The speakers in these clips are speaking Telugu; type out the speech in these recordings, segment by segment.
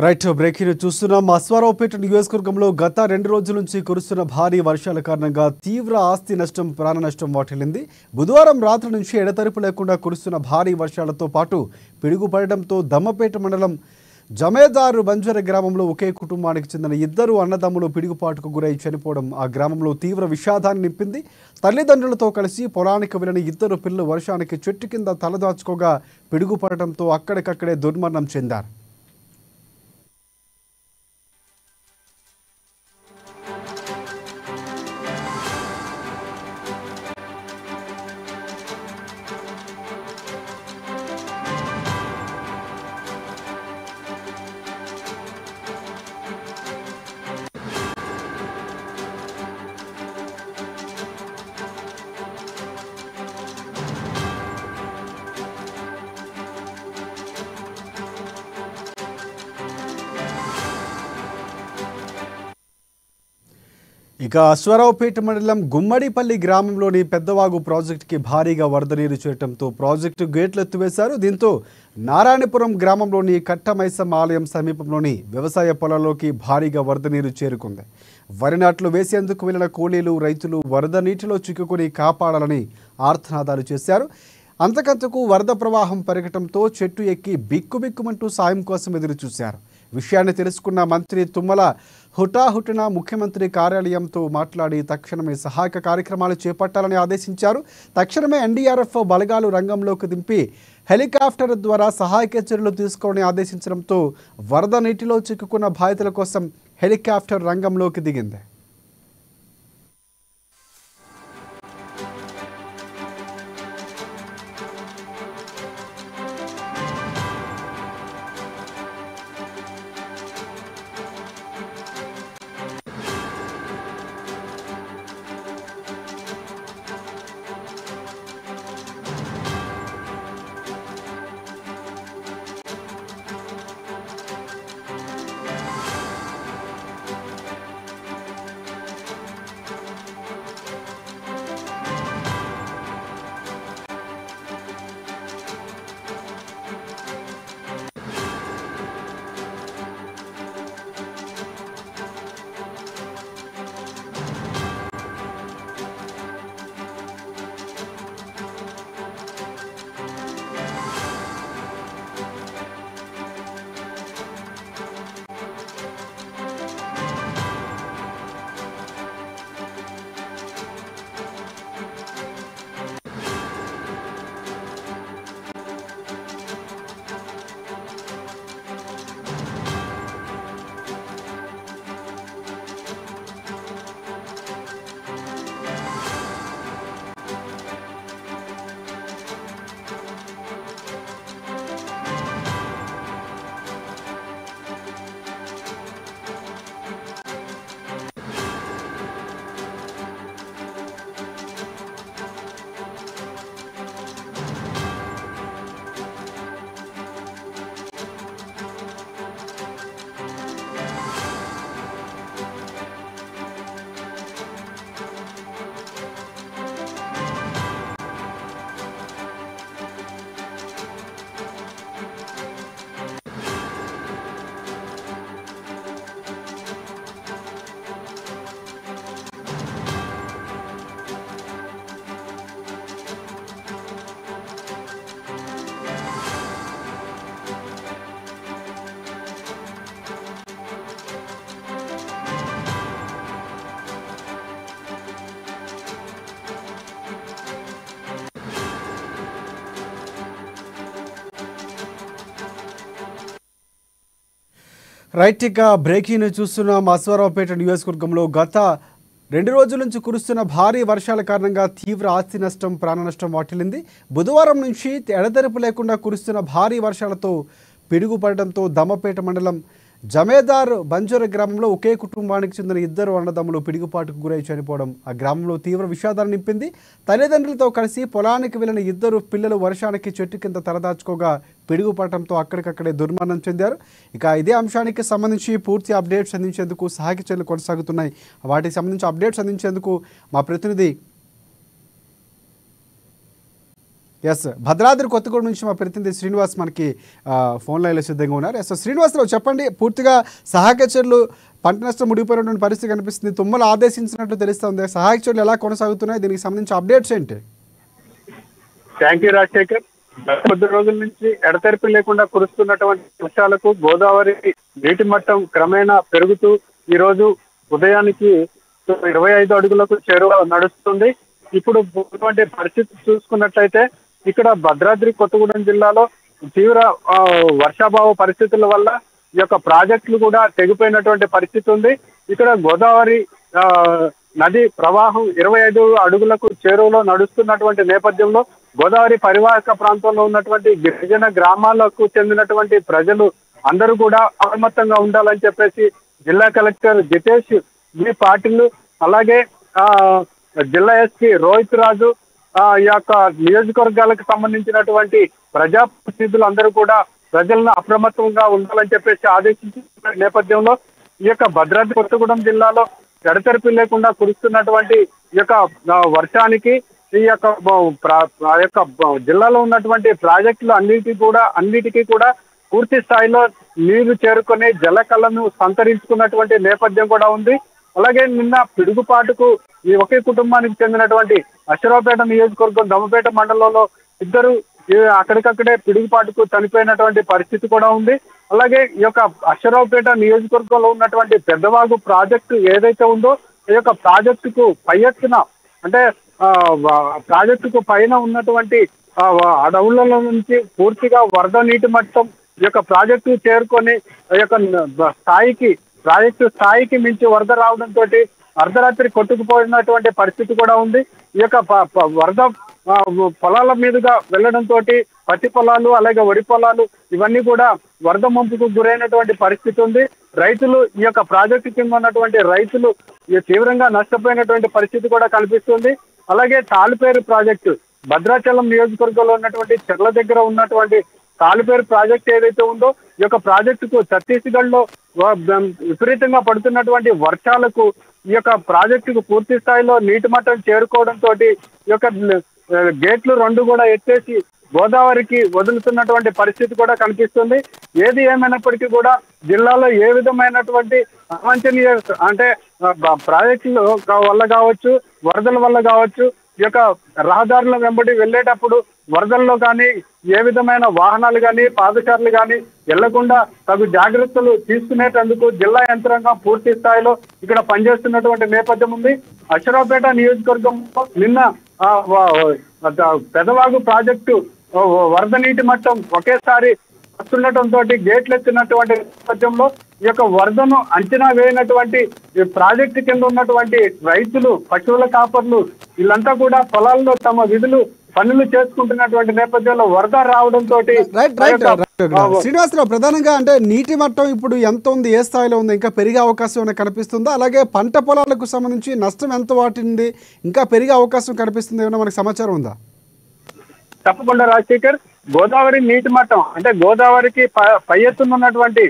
రైట్ బ్రేకింగ్ చూస్తున్నాం. అశ్వారావుపేట నియోజకవర్గంలో గత 2 రోజుల నుంచి కురుస్తున్న భారీ వర్షాల కారణంగా తీవ్ర ఆస్తి నష్టం, ప్రాణ నష్టం వాటిల్లింది. బుధవారం రాత్రి నుంచి ఎడతెరిపి లేకుండా కురుస్తున్న భారీ వర్షాలతో పాటు పిడుగుపడడంతో దమ్మపేట మండలం జమేదారు బంజర గ్రామంలో ఒకే కుటుంబానికి చెందిన 2 అన్నదమ్ములు పిడుగుపాటుకు గురై చనిపోవడం ఆ గ్రామంలో తీవ్ర విషాదాన్ని నింపింది. తల్లిదండ్రులతో కలిసి పొలానికి వెళ్లిన 2 పిల్లలు వర్షానికి చెట్టు కింద తలదాచుకోగా పిడుగుపడటంతో అక్కడికక్కడే దుర్మరణం చెందారు. ఇక అశ్వారావుపేట మండలం గుమ్మడిపల్లి గ్రామంలోని పెద్దవాగు ప్రాజెక్టుకి భారీగా వరద నీరు చేరడంతో ప్రాజెక్టు గేట్లు ఎత్తివేశారు. దీంతో నారాయణపురం గ్రామంలోని కట్టమైసమ్మ ఆలయం సమీపంలోని వ్యవసాయ పొలాల్లోకి భారీగా వరద నీరు చేరుకుంది. వరి నాట్లు వేసేందుకు వెళ్లిన కూలీలు, రైతులు వరద నీటిలో చిక్కుకుని కాపాడాలని ఆర్తనాదాలు చేశారు. అంతకంతకు వరద ప్రవాహం పెరగటంతో చెట్టు ఎక్కి బిక్కుబిక్కుమంటూ సాయం కోసం ఎదురు చూశారు. విషయాన్ని తెలుసుకున్న మంత్రి తుమ్మల హుటాహుటిన ముఖ్యమంత్రి కార్యాలయంతో మాట్లాడి తక్షణమే సహాయక కార్యక్రమాలు చేపట్టాలని ఆదేశించారు. తక్షణమే ఎన్డీఆర్ఎఫ్ బలగాలు రంగంలోకి దింపి హెలికాప్టర్ ద్వారా సహాయక చర్యలు తీసుకోవాలని ఆదేశించడంతో వరద నీటిలో చిక్కుకున్న బాధితుల కోసం హెలికాప్టర్ రంగంలోకి దిగింది. రైట్, ఇక బ్రేకింగ్ న్యూస్ చూస్తున్నాం. అశ్వారావుపేట నియోజకవర్గంలో గత 2 రోజుల నుంచి కురుస్తున్న భారీ వర్షాల కారణంగా తీవ్ర ఆస్తి నష్టం, ప్రాణ నష్టం వాటిల్లింది. బుధవారం నుంచి ఎడతెరపు లేకుండా కురుస్తున్న భారీ వర్షాలతో పిడుగుపడడంతో దమ్మపేట మండలం జమేదార్ బంజర్ గ్రామంలో ఒకే కుటుంబానికి చెందిన 2 అన్నదమ్ములు పిడుగుపాటుకు గురై చనిపోవడం ఆ గ్రామంలో తీవ్ర విషాదాన్ని నింపింది. తల్లిదండ్రులతో కలిసి పొలానికి వెళ్లిన 2 పిల్లలు వర్షానికి చెట్టు కింద తలదాచుకోగా పిడుగుపడటంతో అక్కడికక్కడే దుర్మరణం చెందారు. ఇక ఇదే అంశానికి సంబంధించి పూర్తి అప్డేట్స్ అందించేందుకు సహాయక చర్యలు కొనసాగుతున్నాయి. వాటికి సంబంధించి అప్డేట్స్ అందించేందుకు మా ప్రతినిధి భద్రాద్రి కొత్తగూడ నుంచి మా ప్రతినిధి శ్రీనివాస్ మనకి ఫోన్ లైన్లో సిద్ధంగా ఉన్నారు. శ్రీనివాసరావు, చెప్పండి, పూర్తిగా సహాయక చర్యలు పంట నష్టం ముడిపోయినటువంటి పరిస్థితి కనిపిస్తుంది. తుమ్మలు ఆదేశించినట్లు తెలుస్తుంది. సహాయక చర్యలు ఎలా కొనసాగుతున్నాయి, దీనికి సంబంధించి అప్డేట్స్ ఏంటి? Thank you Rajasekhar. కొద్ది రోజుల నుంచి ఎడతెరిపి లేకుండా కురుస్తున్నటువంటి వర్షాలకు గోదావరి నీటి మట్టం క్రమేణా పెరుగుతూ ఈ రోజు ఉదయానికి 25 అడుగులకు చేరువ నడుస్తుంది. ఇప్పుడు పరిస్థితి చూసుకున్నట్లయితే ఇక్కడ భద్రాద్రి కొత్తగూడెం జిల్లాలో తీవ్ర వర్షాభావ పరిస్థితుల వల్ల ఈ యొక్క ప్రాజెక్టులు కూడా తెగిపోయినటువంటి పరిస్థితి ఉంది. ఇక్కడ గోదావరి నది ప్రవాహం 25 అడుగులకు చేరువలో నడుస్తున్నటువంటి నేపథ్యంలో గోదావరి పరివాహక ప్రాంతంలో ఉన్నటువంటి గిరిజన గ్రామాలకు చెందినటువంటి ప్రజలు అందరూ కూడా అప్రమత్తంగా ఉండాలని చెప్పేసి జిల్లా కలెక్టర్ జితేష్ బి పాటిల్, అలాగే జిల్లా ఎస్పీ రోహిత్ రాజు, ఈ యొక్క నియోజకవర్గాలకు సంబంధించినటువంటి ప్రజాప్రతినిధులు అందరూ కూడా ప్రజలను అప్రమత్తంగా ఉండాలని చెప్పేసి ఆదేశించిన నేపథ్యంలో ఈ యొక్క భద్రాద్రి కొత్తగూడెం జిల్లాలో ఎడతెరిపి లేకుండా కురుస్తున్నటువంటి ఈ యొక్క వర్షానికి ఈ యొక్క జిల్లాలో ఉన్నటువంటి ప్రాజెక్టులు అన్నిటికీ కూడా పూర్తి స్థాయిలో నీరు చేరుకొని జలకళను సంతరించుకున్నటువంటి నేపథ్యం కూడా ఉంది. అలాగే నిన్న పిడుగుపాటుకు ఈ ఒకే కుటుంబానికి చెందినటువంటి అశ్వారావుపేట నియోజకవర్గం దమ్మపేట మండలంలో 2 అక్కడికక్కడే పిడుగుపాటుకు చనిపోయినటువంటి పరిస్థితి కూడా ఉంది. అలాగే ఈ యొక్క అశ్వారావుపేట నియోజకవర్గంలో ఉన్నటువంటి పెద్దవాగు ప్రాజెక్టు ఏదైతే ఉందో ఈ యొక్క ప్రాజెక్టుకు పై ఎత్తున అంటే ప్రాజెక్టుకు పైన ఉన్నటువంటి అడవులలో నుంచి పూర్తిగా వరద నీటి మట్టం ఈ యొక్క ప్రాజెక్టు చేరుకొని ఈ యొక్క ప్రాజెక్టు స్థాయికి మించి వరద రావడంతో అర్ధరాత్రి కొట్టుకుపోయినటువంటి పరిస్థితి కూడా ఉంది. ఈ యొక్క వరద పొలాల మీదుగా వెళ్లడంతో పత్తి పొలాలు అలాగే వరి పొలాలు ఇవన్నీ కూడా వరద ముంపుకు గురైనటువంటి పరిస్థితి ఉంది. రైతులు ఈ యొక్క ప్రాజెక్టు కింద ఉన్నటువంటి రైతులు తీవ్రంగా నష్టపోయినటువంటి పరిస్థితి కూడా కనిపిస్తుంది. అలాగే తాళిపేరు ప్రాజెక్టు భద్రాచలం నియోజకవర్గంలో ఉన్నటువంటి చెర్ల దగ్గర ఉన్నటువంటి తాళిపేరు ప్రాజెక్ట్ ఏదైతే ఉందో ఈ యొక్క ప్రాజెక్టుకు ఛత్తీస్గఢ్ లో విపరీతంగా పడుతున్నటువంటి వర్షాలకు ఈ యొక్క ప్రాజెక్టుకు పూర్తి స్థాయిలో నీటి మట్టం చేరుకోవడంతో ఈ యొక్క గేట్లు 2 కూడా ఎత్తేసి గోదావరికి వదులుతున్నటువంటి పరిస్థితి కూడా కనిపిస్తుంది. ఏది ఏమైనప్పటికీ కూడా జిల్లాలో ఏ విధమైనటువంటి అవాంఛనీయ అంటే ప్రాజెక్టుల వల్ల కావచ్చు, వరదల వల్ల కావచ్చు, ఈ యొక్క రహదారుల వెంబడి వెళ్ళేటప్పుడు వరదల్లో కానీ ఏ విధమైన వాహనాలు కానీ పాదచారులు కానీ వెళ్లకుండా తగు జాగ్రత్తలు తీసుకునేటందుకు జిల్లా యంత్రాంగం పూర్తి స్థాయిలో ఇక్కడ పనిచేస్తున్నటువంటి నేపథ్యం ఉంది. అశ్వారావుపేట నియోజకవర్గంలో నిన్న పెదవాగు ప్రాజెక్టు వరద నీటి మట్టం ఒకేసారి వస్తుండటంతో గేట్లు ఎత్తినటువంటి నేపథ్యంలో ఈ యొక్క వరదను అంచనా వేయనటువంటి ప్రాజెక్టు కింద ఉన్నటువంటి రైతులు, పశువుల కాపర్లు వీళ్ళంతా కూడా పొలాల్లో తమ పనులు చేసుకుంటున్నటువంటి నేపథ్యంలో వరద రావడంతో శ్రీనివాసరావు, ప్రధానంగా అంటే నీటి మట్టం ఇప్పుడు ఎంత ఉంది, ఏ స్థాయిలో ఉంది, ఇంకా పెరిగే అవకాశం ఏమైనా కనిపిస్తుందా? అలాగే పంట పొలాలకు సంబంధించి నష్టం ఎంత వాటింది, ఇంకా పెరిగే అవకాశం కనిపిస్తుంది, ఏమైనా మనకు సమాచారం ఉందా? తప్పకుండా రాజశేఖర్. గోదావరి నీటి మట్టం అంటే గోదావరికి పై ఎత్తున ఉన్నటువంటి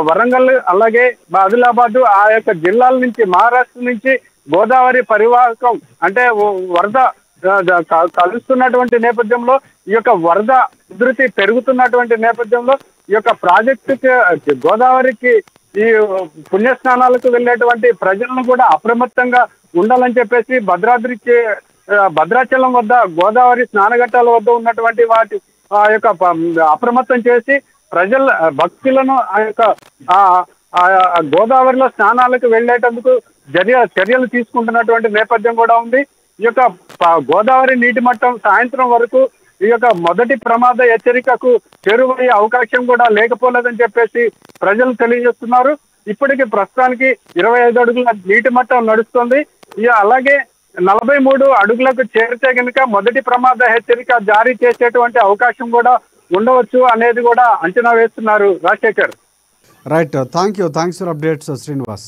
వరంగల్ అలాగే ఆదిలాబాద్ ఆ యొక్క జిల్లాల నుంచి మహారాష్ట్ర నుంచి గోదావరి పరివాహకం అంటే వరద కలుస్తున్నటువంటి నేపథ్యంలో ఈ యొక్క వరద ఉధృతి పెరుగుతున్నటువంటి నేపథ్యంలో ఈ యొక్క ప్రాజెక్టుకి గోదావరికి ఈ పుణ్యస్నానాలకు వెళ్ళేటువంటి ప్రజలను కూడా అప్రమత్తంగా ఉండాలని చెప్పేసి భద్రాచలం వద్ద గోదావరి స్నానఘట్టాల వద్ద ఉన్నటువంటి వాటి యొక్క అప్రమత్తం చేసి భక్తులను ఆ యొక్క గోదావరిలో స్నానాలకు వెళ్లేటందుకు చర్యలు తీసుకుంటున్నటువంటి నేపథ్యం కూడా ఉంది. ఈ యొక్క గోదావరి నీటి మట్టం సాయంత్రం వరకు ఈ యొక్క మొదటి ప్రమాద హెచ్చరికకు చేరువయ్యే అవకాశం కూడా లేకపోలేదని చెప్పేసి ప్రజలు తెలియజేస్తున్నారు. ఇప్పటికి ప్రస్తుతానికి 25 అడుగుల నీటి మట్టం నడుస్తుంది. అలాగే 43 అడుగులకు చేరితే కనుక మొదటి ప్రమాద హెచ్చరిక జారీ చేసేటువంటి అవకాశం కూడా ఉండవచ్చు అనేది కూడా అంచనా వేస్తున్నారు. Rajasekhar. Right, thanks for updates Srinivas.